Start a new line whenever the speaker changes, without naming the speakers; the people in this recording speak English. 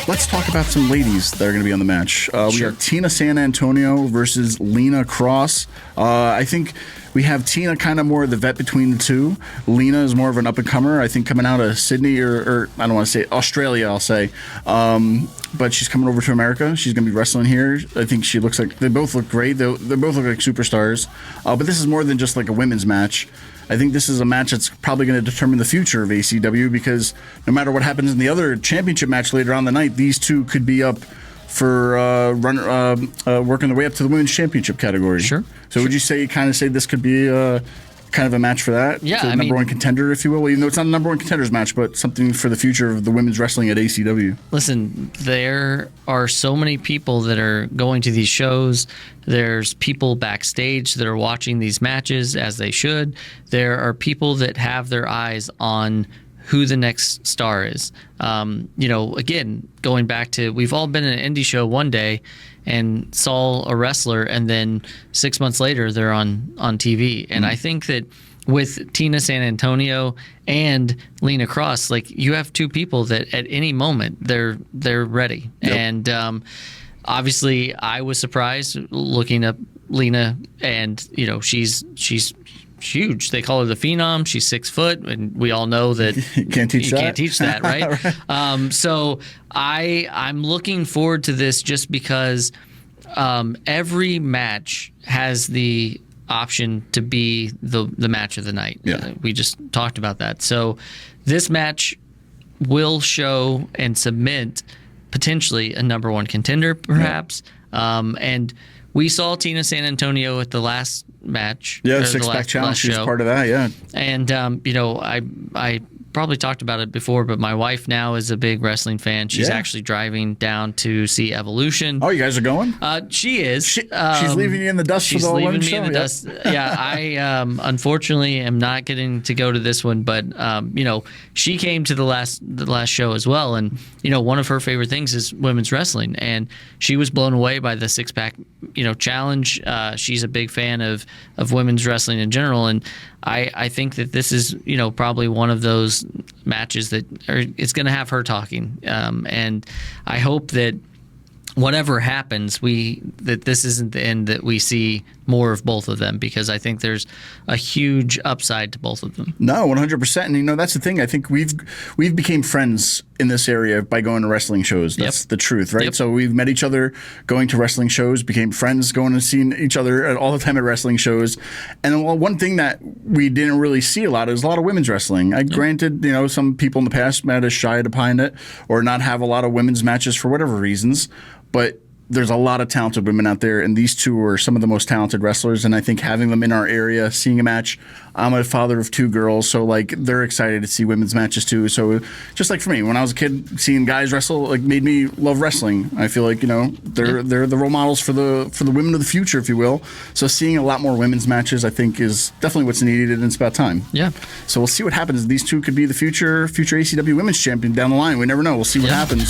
let's talk about some ladies that are going to be on the match. We
Sure.
have Tina San Antonio versus Lena Kross. I think we have Tina kind of more the vet between the two. Lena is more of an up-and-comer, I think, coming out of Sydney or I don't want to say Australia, I'll say. But she's coming over to America. She's going to be wrestling here. I think she looks like they both look great. They both look like superstars. But this is more than just like a women's match. I think this is a match that's probably going to determine the future of ACW because no matter what happens in the other championship match later on the night, these two could be up for working their way up to the women's championship category.
Sure.
So would you say this could be kind of a match for that?
Yeah,
for the number one contender, if you will. Even though it's not a number one contenders match, but something for the future of the women's wrestling at ACW.
Listen, there are so many people that are going to these shows. There's people backstage that are watching these matches, as they should. There are people that have their eyes on who the next star is. Again, going back to, we've all been in an indie show one day and saw a wrestler, and then 6 months later they're on TV. And I think that with Tina San Antonio and Lena Kross, like, you have two people that at any moment they're ready.
Yep.
And obviously, I was surprised looking up Lena, and she's huge. They call her the Phenom. She's 6 foot, and we all know that
you can't teach
that, right?
Right.
So I'm looking forward to this just because every match has the option to be the match of the night.
Yeah.
We just talked about that. So this match will show and cement potentially a number one contender, perhaps. Yeah. And we saw Tina San Antonio at the last match.
Yeah, the six-pack challenge. She was part of that, yeah.
And, I probably talked about it before, but my wife now is a big wrestling fan. She's actually driving down to see Evolution.
Oh, you guys are going?
She is.
She's leaving you in the dust for the
She's leaving
one
me
show.
in the dust. Yeah, I unfortunately am not getting to go to this one, but she came to the last show as well, and one of her favorite things is women's wrestling, and she was blown away by the six-pack challenge. She's a big fan of women's wrestling in general, and I think that this is probably one of those matches that it's going to have her talking, and I hope that whatever happens, that this isn't the end, that we see more of both of them, because I think there's a huge upside to both of them.
No, 100%. And that's the thing. I think we've became friends in this area by going to wrestling shows. That's the truth, right?
Yep.
So we've met each other going to wrestling shows, became friends going and seeing each other all the time at wrestling shows. And one thing that we didn't really see a lot is a lot of women's wrestling. Granted, some people in the past might have shied behind it or not have a lot of women's matches for whatever reasons, but there's a lot of talented women out there, and these two are some of the most talented wrestlers, and I think having them in our area, seeing a match, I'm a father of 2 girls, so they're excited to see women's matches too. So just like for me, when I was a kid, seeing guys wrestle made me love wrestling. I feel like they're the role models for the women of the future, if you will. So seeing a lot more women's matches, I think, is definitely what's needed, and it's about time.
Yeah.
So we'll see what happens. These two could be the future ACW Women's Champion down the line. We never know. We'll see what happens.